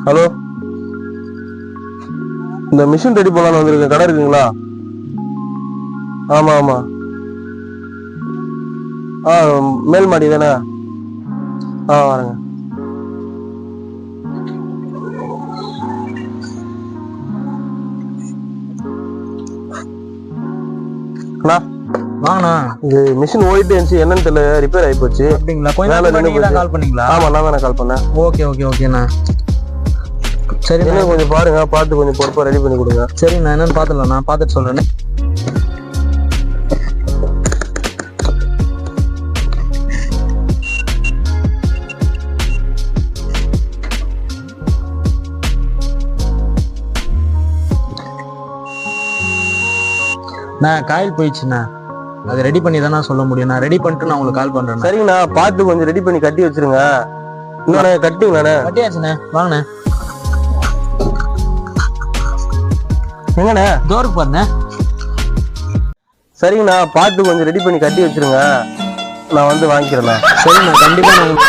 Hello, இந்த machine ready பண்ணலான்னு வந்திருக்கேன். கடை இருக்குங்களா? ஆமா ஆமா. மேல் மாடி தானே? வரேங்க. வாங்கண்ணா. இது மிஷின் ஓடிட்டு இருந்துச்சு, என்னன்னு தெரியல, ரிப்பேர் ஆகி போச்சு. அப்படிங்களா? கொஞ்சம் நீங்க தான் கால் பண்ணீங்களா? ஆமா, நான் தானே கால் பண்ணேன். ஓகேண்ணா. சரி, கொஞ்சம் பாருங்க, பார்த்து கொஞ்சம் பொறுப்பா ரெடி பண்ணி கொடுங்க. சரிண்ணா, என்னன்னு பாத்துடலாம், நான் பார்த்துட்டு சொல்றேன். காயில் போயிடுச்சுண்ணா, அது ரெடி பண்ணி தானே சொல்ல முடியும். நான் ரெடி பண்ணிட்டு நான் உங்களுக்கு கால் பண்றேன். சரிங்கண்ணா, பார்த்து கொஞ்சம் ரெடி பண்ணி கட்டி வச்சிருங்க. இன்னொன்னு கட்டிங்கண்ணா. கட்டியாச்சுண்ணே, வாங்கண்ணே. எங்கண்ணே? டோருக்கு பாருண்ணே. சரிங்கண்ணா, பார்த்து கொஞ்சம் ரெடி பண்ணி கட்டி வச்சிருங்க, நான் வந்து வாங்கிக்கிறேண்ணா. சரிண்ணா, கண்டிப்பா நான்